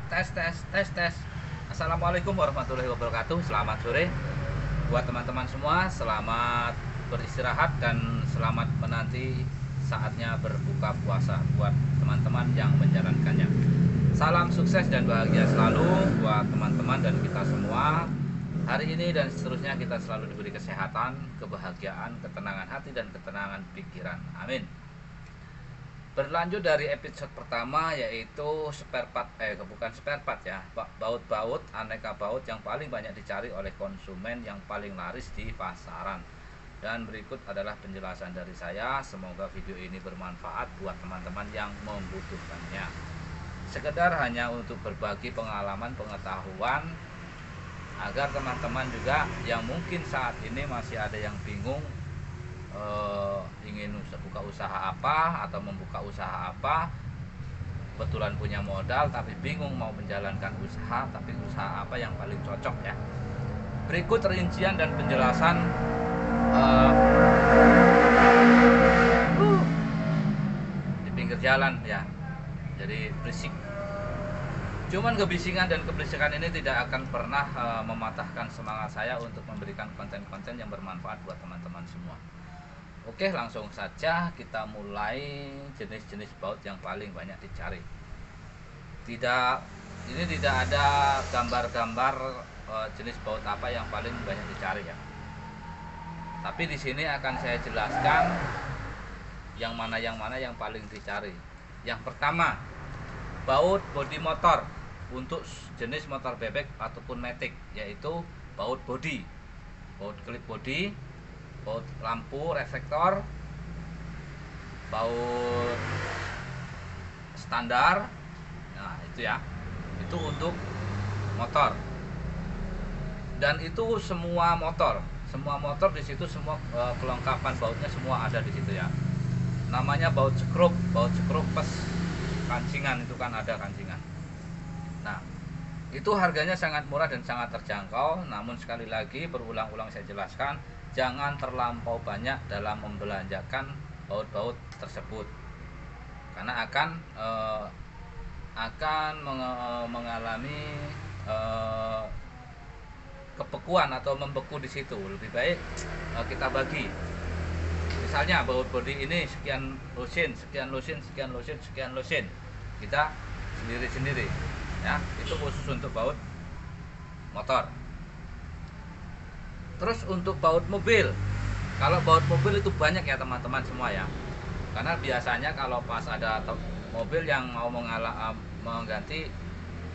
Tes tes tes tes. Assalamualaikum warahmatullahi wabarakatuh. Selamat sore buat teman-teman semua. Selamat beristirahat dan selamat menanti saatnya berbuka puasa buat teman-teman yang menjalankannya. Salam sukses dan bahagia selalu buat teman-teman dan kita semua. Hari ini dan seterusnya kita selalu diberi kesehatan, kebahagiaan, ketenangan hati dan ketenangan pikiran. Amin. Berlanjut dari episode pertama, yaitu bukan spare part ya, baut-baut, aneka baut yang paling banyak dicari oleh konsumen, yang paling laris di pasaran. Dan berikut adalah penjelasan dari saya. Semoga video ini bermanfaat buat teman-teman yang membutuhkannya. Sekedar hanya untuk berbagi pengalaman, pengetahuan, agar teman-teman juga yang mungkin saat ini masih ada yang bingung, ingin buka usaha apa atau membuka usaha apa, kebetulan punya modal tapi bingung mau menjalankan usaha, tapi usaha apa yang paling cocok ya. Berikut rincian dan penjelasan di pinggir jalan ya, jadi berisik. Cuman kebisingan dan keberisikan ini tidak akan pernah mematahkan semangat saya untuk memberikan konten-konten yang bermanfaat buat teman-teman semua. Oke, langsung saja kita mulai jenis-jenis baut yang paling banyak dicari. Ini tidak ada gambar-gambar jenis baut apa yang paling banyak dicari ya. Tapi di sini akan saya jelaskan yang mana yang paling dicari. Yang pertama, baut bodi motor untuk jenis motor bebek ataupun matic, yaitu baut bodi, baut klip bodi, baut lampu reflektor, baut standar. Nah itu ya, itu untuk motor. Dan itu semua motor di situ, semua kelengkapan bautnya semua ada di situ ya. Namanya baut skrup plus kancingan, itu kan ada kancingan. Nah itu harganya sangat murah dan sangat terjangkau. Namun sekali lagi berulang-ulang saya jelaskan, jangan terlampau banyak dalam membelanjakan baut-baut tersebut, karena akan mengalami kebekuan atau membeku di situ. Lebih baik kita bagi. Misalnya baut bodi ini sekian losin, kita sendiri-sendiri ya. Itu khusus untuk baut motor. Terus untuk baut mobil, kalau baut mobil itu banyak ya teman-teman semua ya. Karena biasanya kalau pas ada mobil yang mau mengganti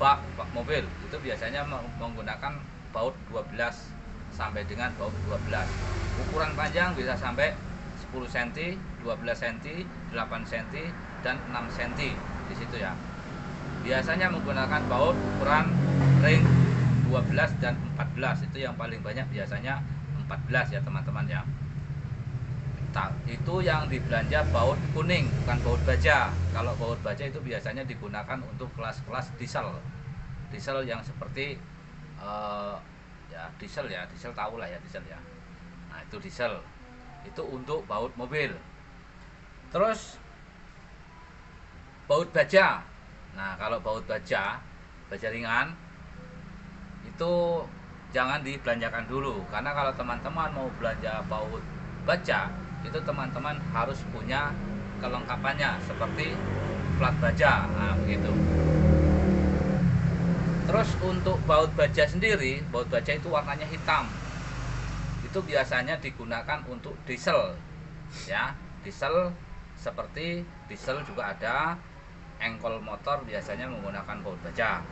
bak mobil, itu biasanya menggunakan baut 12 sampai dengan baut 12. Ukuran panjang bisa sampai 10 cm, 12 cm, 8 cm, dan 6 cm di situ ya. Biasanya menggunakan baut ukuran ring 12 dan 14, itu yang paling banyak biasanya 14 ya teman-teman ya. Itu yang dibelanja baut kuning, bukan baut baja. Kalau baut baja itu biasanya digunakan untuk kelas-kelas diesel yang seperti diesel tahu lah ya, diesel ya. Nah itu diesel, itu untuk baut mobil. Terus baut baja. Nah kalau baut baja ringan itu jangan dibelanjakan dulu, karena kalau teman-teman mau belanja baut baja itu teman-teman harus punya kelengkapannya seperti plat baja. Nah begitu. Terus untuk baut baja sendiri, baut baja itu warnanya hitam, itu biasanya digunakan untuk diesel ya. Diesel seperti diesel juga ada, engkol motor biasanya menggunakan baut baja.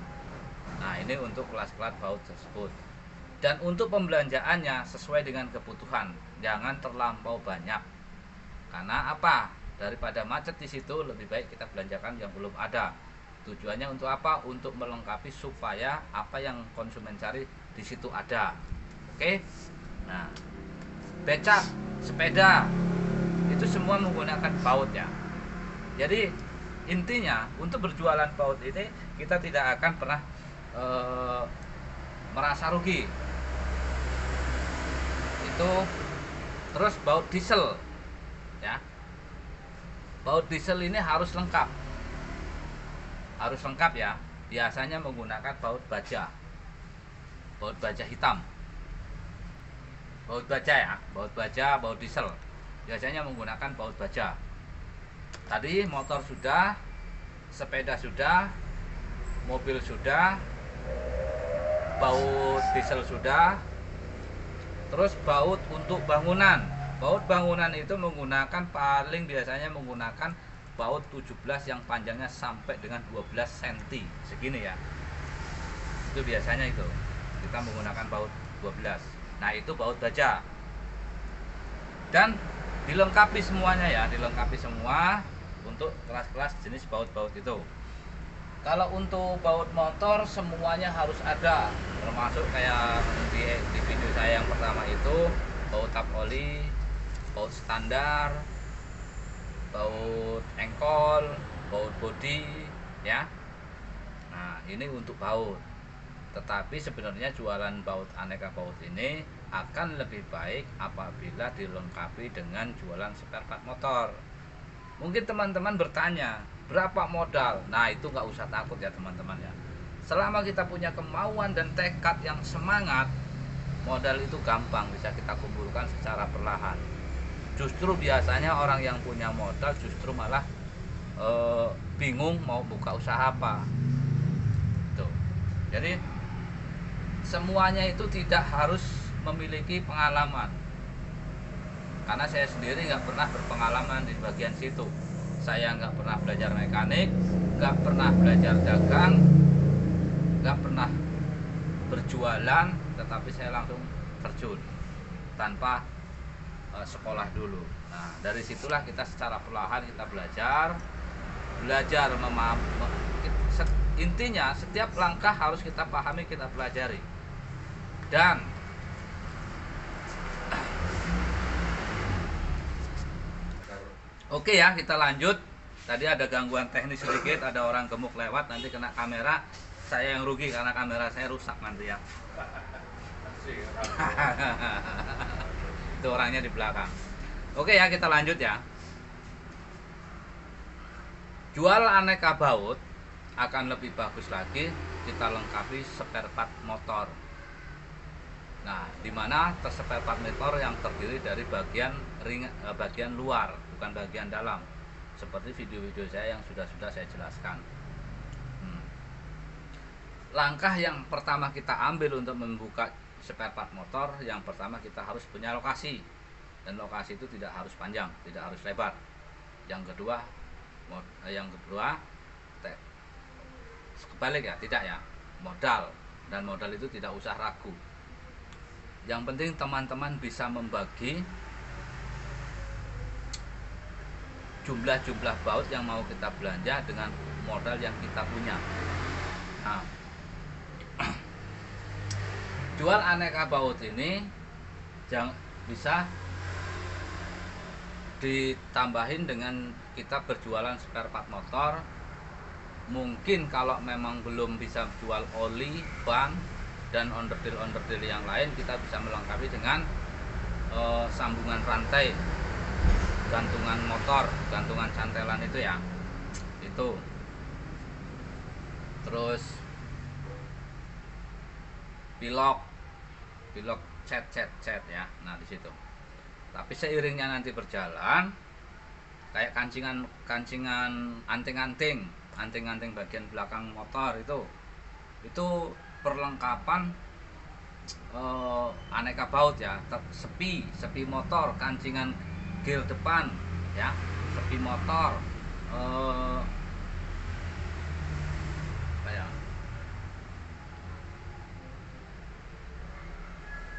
Nah ini untuk kelas-kelas baut tersebut. Dan untuk pembelanjaannya sesuai dengan kebutuhan, jangan terlampau banyak. Karena apa? Daripada macet di situ, lebih baik kita belanjakan yang belum ada. Tujuannya untuk apa? Untuk melengkapi supaya apa yang konsumen cari di situ ada. Oke? Nah, becak, sepeda, itu semua menggunakan baut ya. Jadi intinya untuk berjualan baut ini kita tidak akan pernah merasa rugi. Itu terus baut diesel ya. Baut diesel ini harus lengkap ya. biasanya menggunakan baut baja hitam, baut baja ya, baut diesel, biasanya menggunakan baut baja. Tadi motor sudah, sepeda sudah, mobil sudah, baut diesel sudah. Terus baut untuk bangunan. Baut bangunan itu menggunakan paling biasanya menggunakan baut 17 yang panjangnya sampai dengan 12 cm. Segini ya. Itu biasanya itu. Kita menggunakan baut 12. Nah, itu baut baja. Dan dilengkapi semuanya ya, dilengkapi semua untuk kelas-kelas jenis baut-baut itu. Kalau untuk baut motor semuanya harus ada, termasuk kayak di video saya yang pertama itu baut tap oli, baut standar, baut engkol, baut bodi ya. Nah, ini untuk baut. Tetapi sebenarnya jualan baut aneka baut ini akan lebih baik apabila dilengkapi dengan jualan spare part motor. Mungkin teman-teman bertanya, berapa modal? Nah, itu nggak usah takut ya teman-teman ya. Selama kita punya kemauan dan tekad yang semangat, modal itu gampang bisa kita kumpulkan secara perlahan. Justru biasanya orang yang punya modal justru malah bingung mau buka usaha apa. Tuh. Jadi semuanya itu tidak harus memiliki pengalaman. Karena saya sendiri nggak pernah berpengalaman di bagian situ. Saya nggak pernah belajar mekanik, nggak pernah belajar dagang, nggak pernah berjualan, tetapi saya langsung terjun tanpa sekolah dulu. Nah, dari situlah kita secara perlahan kita belajar memahami. Intinya setiap langkah harus kita pahami, kita pelajari. Dan oke ya, kita lanjut. Tadi ada gangguan teknis sedikit, ada orang gemuk lewat, nanti kena kamera, saya yang rugi karena kamera saya rusak nanti ya. Itu orangnya di belakang. Oke ya, kita lanjut ya. Jual aneka baut akan lebih bagus lagi kita lengkapi spare part motor. Nah, dimana spare part motor yang terdiri dari bagian luar, bukan bagian dalam, seperti video-video saya yang sudah saya jelaskan. Langkah yang pertama kita ambil untuk membuka spare part motor, yang pertama kita harus punya lokasi, dan lokasi itu tidak harus panjang, tidak harus lebar. Yang kedua kebalik ya, tidak ya, modal, dan modal itu tidak usah ragu. Yang penting teman-teman bisa membagi jumlah baut yang mau kita belanja dengan modal yang kita punya. Nah, jual aneka baut ini bisa ditambahin dengan kita berjualan spare part motor. Mungkin kalau memang belum bisa jual oli, ban, dan onderdil yang lain, kita bisa melengkapi dengan sambungan rantai, gantungan motor, gantungan cantelan itu ya, itu. Terus pilok cet ya. Nah, di situ. Tapi seiringnya nanti berjalan, kayak kancingan anting-anting bagian belakang motor itu perlengkapan aneka baut ya, sepi motor, kancingan gear depan ya, sepi motor,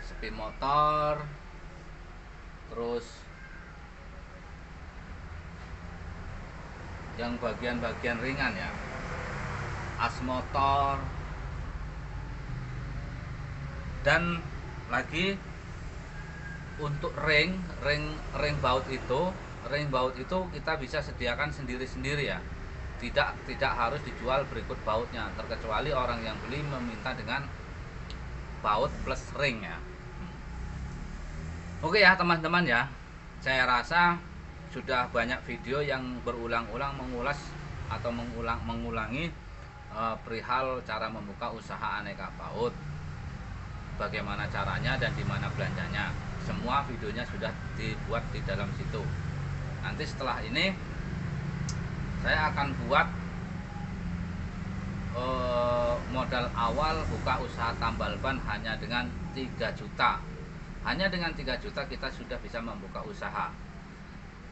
sepi motor, terus yang bagian-bagian ringan ya, as motor. Dan lagi untuk ring baut itu kita bisa sediakan sendiri-sendiri ya, tidak harus dijual berikut bautnya, terkecuali orang yang beli meminta dengan baut plus ring ya. Oke ya teman-teman ya, saya rasa sudah banyak video yang berulang-ulang mengulas atau mengulangi perihal cara membuka usaha aneka paut, bagaimana caranya dan di mana belanjanya. Semua videonya sudah dibuat di dalam situ. Nanti setelah ini saya akan buat modal awal buka usaha tambal ban hanya dengan 3 juta. Hanya dengan 3 juta kita sudah bisa membuka usaha.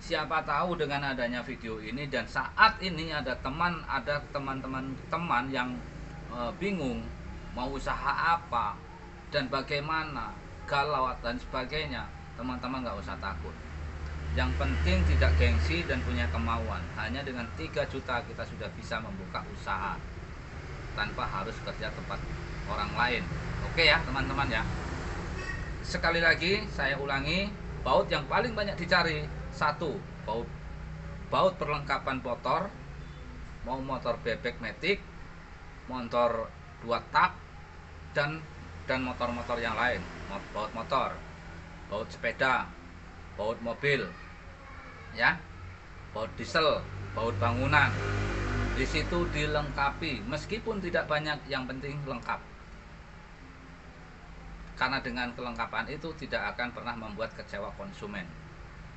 Siapa tahu dengan adanya video ini dan saat ini ada teman-teman yang bingung mau usaha apa dan bagaimana, galau dan sebagainya, teman-teman nggak usah takut. Yang penting tidak gengsi dan punya kemauan. Hanya dengan 3 juta kita sudah bisa membuka usaha tanpa harus kerja tempat orang lain. Oke ya teman-teman ya. Sekali lagi saya ulangi, baut yang paling banyak dicari, 1, baut perlengkapan motor, mau motor bebek matic, motor 2 tak, dan motor-motor yang lain, baut motor, baut sepeda, baut mobil, ya, baut diesel, baut bangunan. Di situ dilengkapi, meskipun tidak banyak, yang penting lengkap. Karena dengan kelengkapan itu tidak akan pernah membuat kecewa konsumen.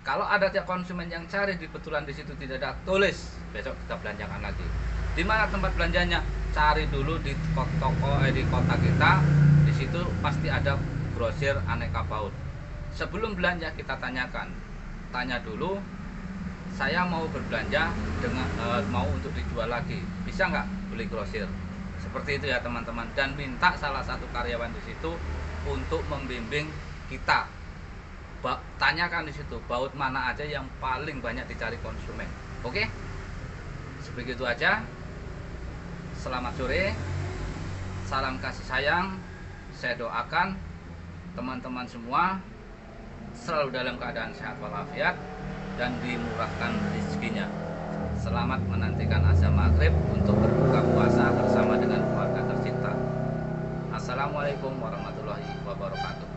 Kalau ada konsumen yang cari kebetulan di situ tidak ada, tulis, besok kita belanjakan lagi. Di mana tempat belanjanya? Cari dulu di di kota kita. Di situ pasti ada grosir aneka baut. Sebelum belanja kita tanya dulu, saya mau berbelanja dengan mau untuk dijual lagi, bisa nggak beli grosir? Seperti itu ya teman-teman. Dan minta salah satu karyawan di situ untuk membimbing kita. Tanyakan di situ baut mana aja yang paling banyak dicari konsumen. Oke? Sebegitu aja. Selamat sore. Salam kasih sayang. Saya doakan teman-teman semua selalu dalam keadaan sehat walafiat dan dimurahkan rezekinya. Selamat menantikan azan maghrib untuk berbuka puasa bersama dengan keluarga tercinta. Assalamualaikum warahmatullahi wabarakatuh.